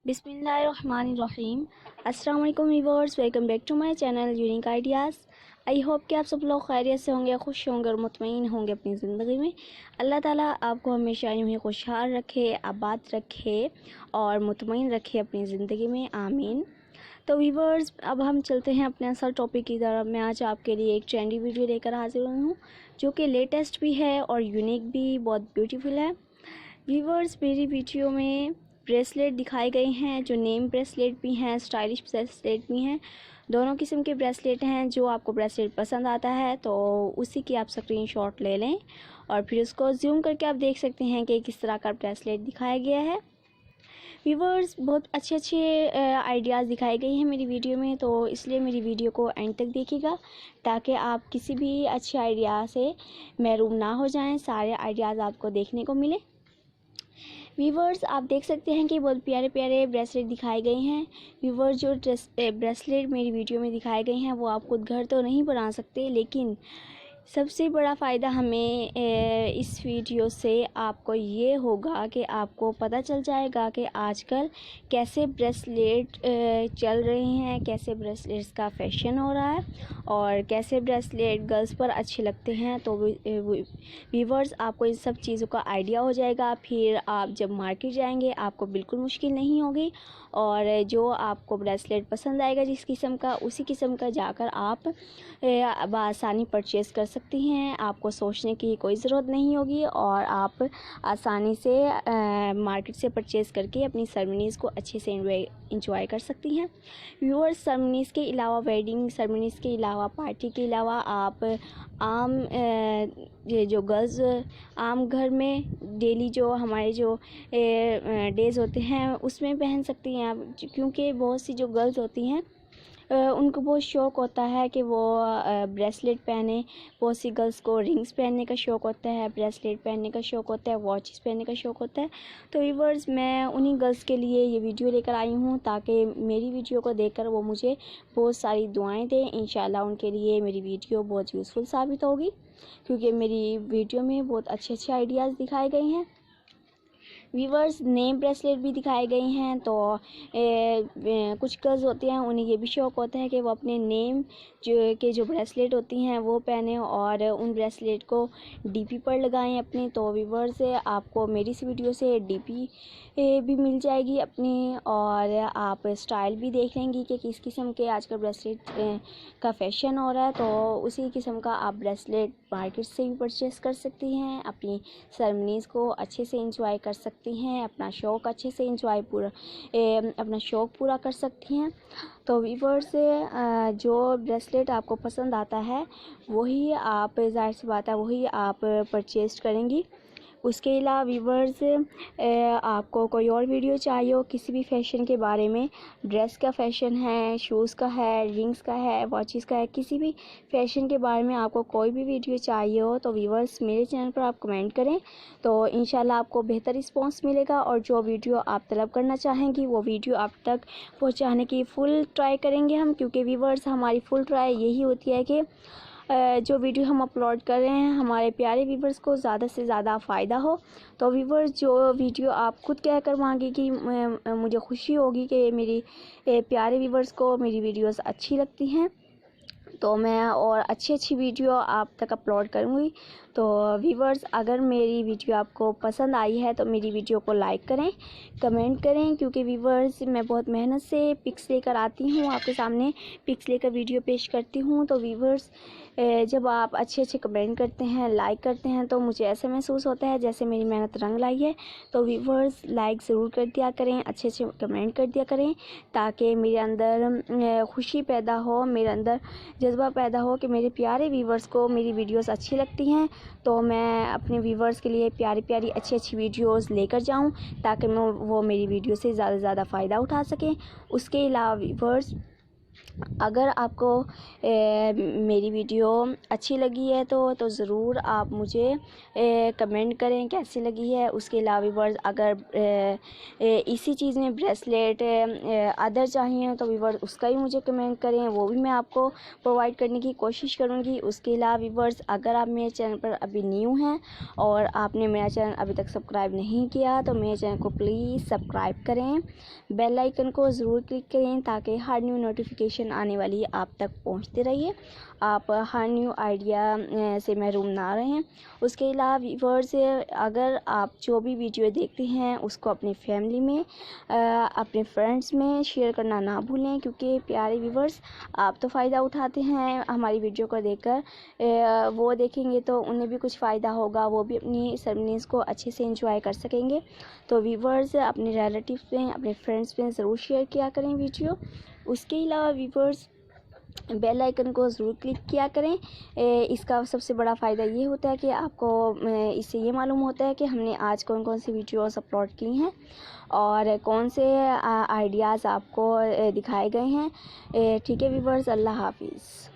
बिस्मिल्लाहिर्रहमानिर्रहीम। अस्सलाम वालेकुम viewers, welcome back to my channel unique ideas. I hope कि आप सब लोग खैरियत से होंगे, खुश होंगे और मुतमईन होंगे अपनी ज़िंदगी में। अल्लाह ताला आपको हमेशा यूं ही खुशहाल रखे, आबाद रखे और मुतमईन रखे अपनी ज़िंदगी में, आमीन। तो व्यूअर्स, अब हम चलते हैं अपने असल टॉपिक की तरफ। मैं आज आपके लिए एक ट्रेंडी वीडियो लेकर हाजिर हुई हूँ जो कि लेटेस्ट भी है और यूनिक भी, बहुत ब्यूटीफुल है। व्यूअर्स, मेरी वीडियो में ब्रेसलेट दिखाए गए हैं जो नेम ब्रेसलेट भी हैं, स्टाइलिश ब्रेसलेट भी हैं। दोनों किस्म के ब्रेसलेट हैं। जो आपको ब्रेसलेट पसंद आता है तो उसी की आप स्क्रीनशॉट ले लें और फिर उसको जूम करके आप देख सकते हैं कि किस तरह का ब्रेसलेट दिखाया गया है। व्यूअर्स, बहुत अच्छे अच्छे आइडियाज़ दिखाए गए हैं मेरी वीडियो में, तो इसलिए मेरी वीडियो को एंड तक देखिएगा ताकि आप किसी भी अच्छे आइडिया से महरूम ना हो जाएं। सारे आइडियाज़ आपको देखने को मिले। व्यूवर्स, आप देख सकते हैं कि बहुत प्यारे प्यारे ब्रेसलेट दिखाए गए हैं। व्यूवर्स, जो ब्रेसलेट मेरी वीडियो में दिखाए गए हैं वो आप खुद घर तो नहीं बना सकते, लेकिन सबसे बड़ा फ़ायदा हमें इस वीडियो से आपको ये होगा कि आपको पता चल जाएगा कि आजकल कैसे ब्रेसलेट चल रहे हैं, कैसे ब्रेसलेट्स का फैशन हो रहा है और कैसे ब्रेसलेट गर्ल्स पर अच्छे लगते हैं। तो व्यूवर्स, आपको इन सब चीज़ों का आइडिया हो जाएगा। फिर आप जब मार्केट जाएंगे आपको बिल्कुल मुश्किल नहीं होगी और जो आपको ब्रेसलेट पसंद आएगा जिस किस्म का, उसी किस्म का जाकर आप आसानी परचेज़ कर सकती हैं। आपको सोचने की कोई ज़रूरत नहीं होगी और आप आसानी से मार्केट से परचेज़ करके अपनी सेरेमनीज़ को अच्छे से इंजॉय कर सकती हैं। व्यूअर्स, सेरेमनीज़ के अलावा, वेडिंग सेरेमनीज़ के अलावा, पार्टी के अलावा आप आम ये जो गर्ल्स आम घर में डेली जो हमारे जो डेज़ होते हैं उसमें पहन सकती हैं आप, क्योंकि बहुत सी जो गर्ल्स होती हैं उनको बहुत शौक़ होता है कि वो ब्रेसलेट पहने। बहुत सी गर्ल्स को रिंग्स पहनने का शौक़ होता है, ब्रेसलेट पहनने का शौक़ होता है, वॉचेस पहनने का शौक़ होता है। तो व्यूअर्स, मैं उन्हीं गर्ल्स के लिए ये वीडियो लेकर आई हूँ ताकि मेरी वीडियो को देखकर वो मुझे बहुत सारी दुआएं दें। इंशाल्लाह उनके लिए मेरी वीडियो बहुत यूज़फुल साबित होगी, क्योंकि मेरी वीडियो में बहुत अच्छे अच्छे आइडियाज़ दिखाए गए हैं। व्यूअर्स, नेम ब्रेसलेट भी दिखाए गए हैं। तो कुछ गर्ल्स होते हैं उन्हें ये भी शौक़ होता है कि वो अपने नेम जो ब्रेसलेट होती हैं वो पहने और उन ब्रेसलेट को डीपी पर लगाएं अपनी। तो व्यूअर्स, आपको मेरी इस वीडियो से डीपी भी मिल जाएगी अपनी और आप स्टाइल भी देख लेंगी कि किस किस्म के आजकल ब्रेसलेट का फैशन हो रहा है। तो उसी किस्म का आप ब्रेसलेट मार्केट से भी परचेज़ कर सकती हैं, अपनी सेरेमनीज़ को अच्छे से इंजॉय कर सकती हैं, अपना शौक़ अच्छे से अपना शौक़ पूरा कर सकती हैं। तो व्यूअर्स, जो ब्रेसलेट आपको पसंद आता है वही आप, ज़ाहिर सी बात है, वही आप परचेज़ करेंगी। उसके अलावा व्यूअर्स, आपको कोई और वीडियो चाहिए हो किसी भी फैशन के बारे में, ड्रेस का फैशन है, शूज़ का है, रिंग्स का है, वॉचेस का है, किसी भी फैशन के बारे में आपको कोई भी वीडियो चाहिए हो तो व्यूअर्स मेरे चैनल पर आप कमेंट करें, तो इंशाल्लाह आपको बेहतर रिस्पांस मिलेगा और जो वीडियो आप तलब करना चाहेंगी वो वीडियो आप तक पहुँचाने की फ़ुल ट्राई करेंगे हम, क्योंकि व्यूअर्स हमारी फ़ुल ट्राई यही होती है कि जो वीडियो हम अपलोड कर रहे हैं हमारे प्यारे व्यूवर्स को ज़्यादा से ज़्यादा फ़ायदा हो। तो व्यूवर्स, जो वीडियो आप खुद कह कर मांगे कि मुझे खुशी होगी कि मेरी प्यारे व्यूवर्स को मेरी वीडियोस अच्छी लगती हैं, तो मैं और अच्छी अच्छी वीडियो आप तक अपलोड करूँगी। तो व्यूवर्स, अगर मेरी वीडियो आपको पसंद आई है तो मेरी वीडियो को लाइक करें, कमेंट करें, क्योंकि व्यूवर्स मैं बहुत मेहनत से पिक्स लेकर आती हूँ, आपके सामने पिक्स लेकर वीडियो पेश करती हूँ। तो व्यूवर्स, जब आप अच्छे अच्छे कमेंट करते हैं, लाइक करते हैं, तो मुझे ऐसा महसूस होता है जैसे मेरी मेहनत रंग लाई है। तो व्यूवर्स, लाइक ज़रूर कर दिया करें, अच्छे अच्छे कमेंट कर दिया करें, ताकि मेरे अंदर खुशी पैदा हो, मेरे अंदर जज्बा पैदा हो कि मेरे प्यारे व्यूवर्स को मेरी वीडियोस अच्छी लगती हैं, तो मैं अपने व्यूवर्स के लिए प्यारी प्यारी अच्छी अच्छी वीडियोस लेकर जाऊं ताकि वो मेरी वीडियो से ज़्यादा से ज़्यादा फ़ायदा उठा सकें। उसके अलावा व्यूवर्स, अगर आपको मेरी वीडियो अच्छी लगी है तो ज़रूर आप मुझे कमेंट करें कैसी लगी है। उसके अलावा व्यूअर्स अगर इसी चीज़ में ब्रेसलेट अदर चाहिए तो व्यूअर्स उसका भी मुझे कमेंट करें, वो भी मैं आपको प्रोवाइड करने की कोशिश करूँगी। उसके अलावा व्यूअर्स अगर आप मेरे चैनल पर अभी न्यू हैं और आपने मेरा चैनल अभी तक सब्सक्राइब नहीं किया तो मेरे चैनल को प्लीज़ सब्सक्राइब करें, बेल आइकन को ज़रूर क्लिक करें ताकि हर न्यू नोटिफिकेशन आने वाली आप तक पहुंचते रहिए, आप हर न्यू आइडिया से महरूम ना रहें। उसके अलावा व्यूअर्स अगर आप जो भी वीडियो देखते हैं उसको अपनी फैमिली में अपने फ्रेंड्स में शेयर करना ना भूलें, क्योंकि प्यारे व्यूअर्स आप तो फ़ायदा उठाते हैं हमारी वीडियो को देखकर, वो देखेंगे तो उन्हें भी कुछ फ़ायदा होगा, वो भी अपनी सेरेमनीज़ को अच्छे से एंजॉय कर सकेंगे। तो व्यूअर्स अपने रिलेटिव्स में अपने फ्रेंड्स में ज़रूर शेयर किया करें वीडियो। उसके अलावा व्यूअर्स बेल आइकन को ज़रूर क्लिक किया करें। इसका सबसे बड़ा फ़ायदा ये होता है कि आपको इससे ये मालूम होता है कि हमने आज कौन कौन सी वीडियोस अपलोड की हैं और कौन से आइडियाज़ आपको दिखाए गए हैं। ठीक है व्यूअर्स, अल्लाह हाफिज़।